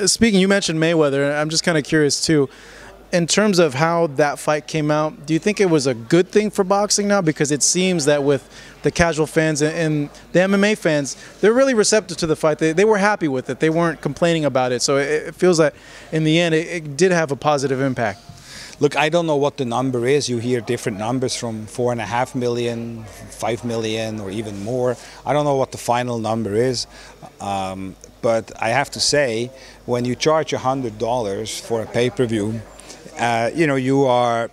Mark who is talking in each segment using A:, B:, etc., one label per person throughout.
A: Speaking, you mentioned Mayweather. I'm just kind of curious too. In terms of how that fight came out, do you think it was a good thing for boxing now? Because it seems that with the casual fans and the MMA fans, they're really receptive to the fight. They were happy with it. They weren't complaining about it. So it feels like in the end, it did have a positive impact.
B: Look, I don't know what the number is. You hear different numbers from 4.5 million, 5 million, or even more. I don't know what the final number is. But I have to say, when you charge $100 for a pay-per-view, you know, you are,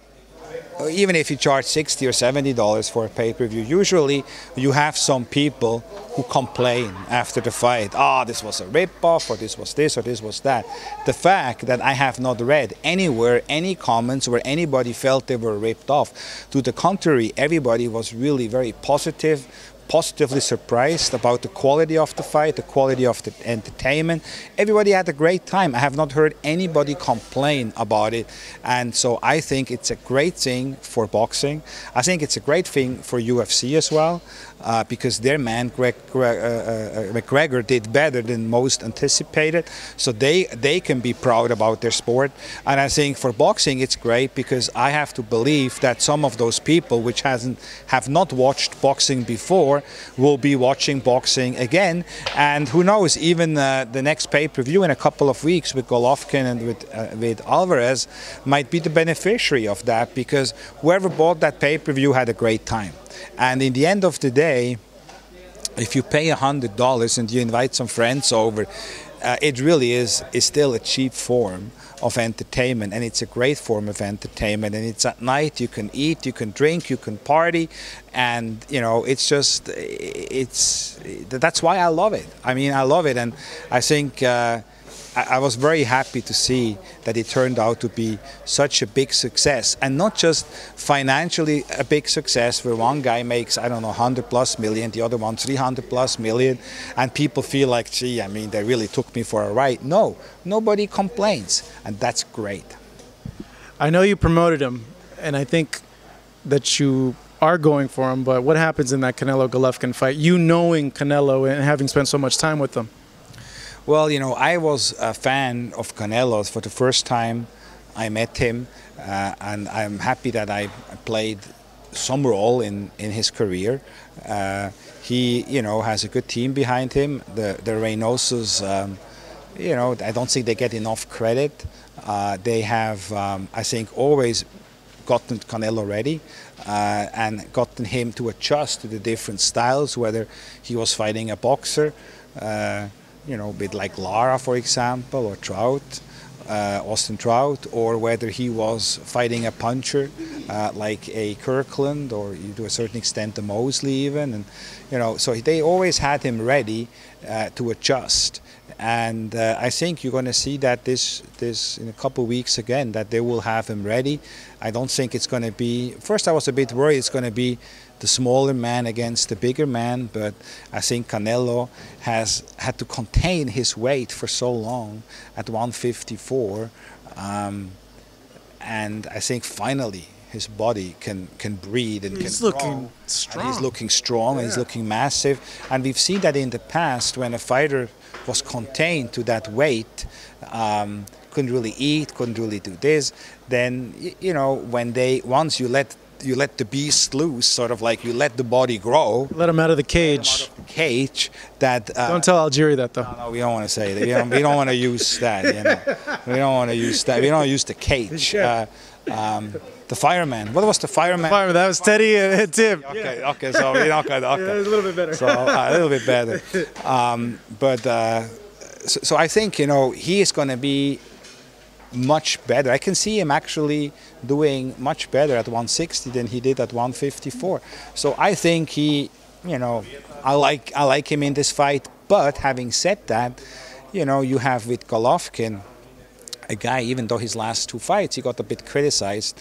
B: even if you charge $60 or $70 for a pay-per-view, usually you have some people who complain after the fight, this was a rip-off, or this was this, or this was that. The fact that I have not read anywhere any comments where anybody felt they were ripped off. To the contrary, everybody was really very positively surprised about the quality of the fight, the quality of the entertainment. Everybody had a great time. I have not heard anybody complain about it. And so I think it's a great thing for boxing. I think it's a great thing for UFC as well, because their man, McGregor, did better than most anticipated. So they can be proud about their sport. And I think for boxing it's great, because I have to believe that some of those people which have not watched boxing before will be watching boxing again, and who knows, even the next pay-per-view in a couple of weeks with Golovkin and with Alvarez might be the beneficiary of that, because whoever bought that pay-per-view had a great time. And in the end of the day, if you pay $100 and you invite some friends over, it really is still a cheap form of entertainment, and it's a great form of entertainment, and it's at night. You can eat, you can drink, you can party, and you know, it's just, that's why I love it. I mean, I love it, and I think I was very happy to see that it turned out to be such a big success, and not just financially a big success where one guy makes, I don't know, 100+ million, the other one 300+ million, and people feel like, gee, I mean, they really took me for a ride. No, nobody complains, and that's great.
A: I know you promoted him, and I think that you are going for him, but what happens in that Canelo-Golovkin fight, you knowing Canelo and having spent so much time with him?
B: Well, you know, I was a fan of Canelo's for the first time I met him, and I'm happy that I played some role in his career. He, you know, has a good team behind him. The Reynosos, you know, I don't think they get enough credit. They have, I think, always gotten Canelo ready and gotten him to adjust to the different styles, whether he was fighting a boxer, you know, a bit like Lara, for example, or Trout, Austin Trout, or whether he was fighting a puncher like a Kirkland, or to a certain extent a Mosley even, and you know, so they always had him ready to adjust. And I think you're going to see that this in a couple of weeks again, that they will have him ready. I don't think it's going to be, first I was a bit worried it's going to be the smaller man against the bigger man, but I think Canelo has had to contain his weight for so long at 154, and I think finally his body can breathe and
A: he's
B: can
A: looking strong.
B: And he's looking strong, and he's looking massive, and we've seen that in the past when a fighter was contained to that weight, couldn't really eat, couldn't really do this, then you know, when once you let the beast loose, sort of like you let the body grow.
A: Let him out of the cage.
B: That
A: don't tell Algeria that though.
B: No, we don't want to say that. We don't want to use that. You know, we don't want to use that. We don't use the cage. The fireman. What was the fireman?
A: The fireman. That was Teddy and Tim.
B: Okay, okay. So we're not going to. Okay.
A: Yeah, it was a little bit better.
B: So a little bit better. So I think, you know, he is going to be much better. I can see him actually doing much better at 160 than he did at 154. So I think he, you know, I like him in this fight. But having said that, you know, you have with Golovkin a guy, even though his last two fights he got a bit criticized,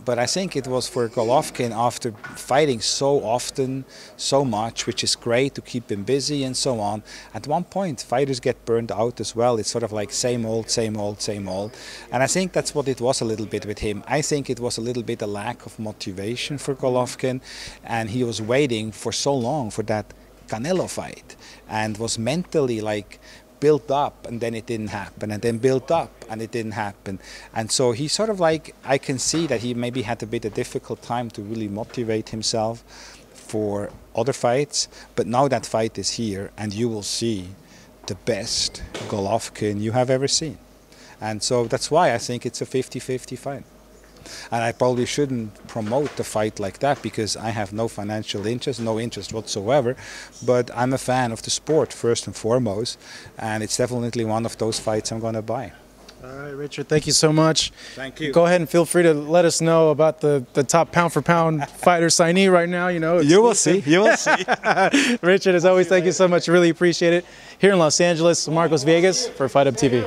B: but I think it was for Golovkin, after fighting so often, so much, which is great to keep him busy and so on. At one point, fighters get burned out as well. It's sort of like same old, same old, same old. And I think that's what it was a little bit with him. I think it was a little bit a lack of motivation for Golovkin, and he was waiting for so long for that Canelo fight, and was mentally like built up and then it didn't happen, and then built up and it didn't happen. And so he sort of like, I can see that he maybe had a bit of difficult time to really motivate himself for other fights. But now that fight is here, and you will see the best Golovkin you have ever seen. And so that's why I think it's a 50-50 fight. And I probably shouldn't promote the fight like that, because I have no financial interest, no interest whatsoever. But I'm a fan of the sport first and foremost, and it's definitely one of those fights I'm going to buy.
A: All right, Richard, thank you so much.
B: Thank you.
A: Go ahead and feel free to let us know about the top pound-for-pound fighter signee right now. You know,
B: you will see. You will see.
A: Richard, as always, thank you so much. Really appreciate it. Here in Los Angeles, Marcos Villegas for Fight Up TV.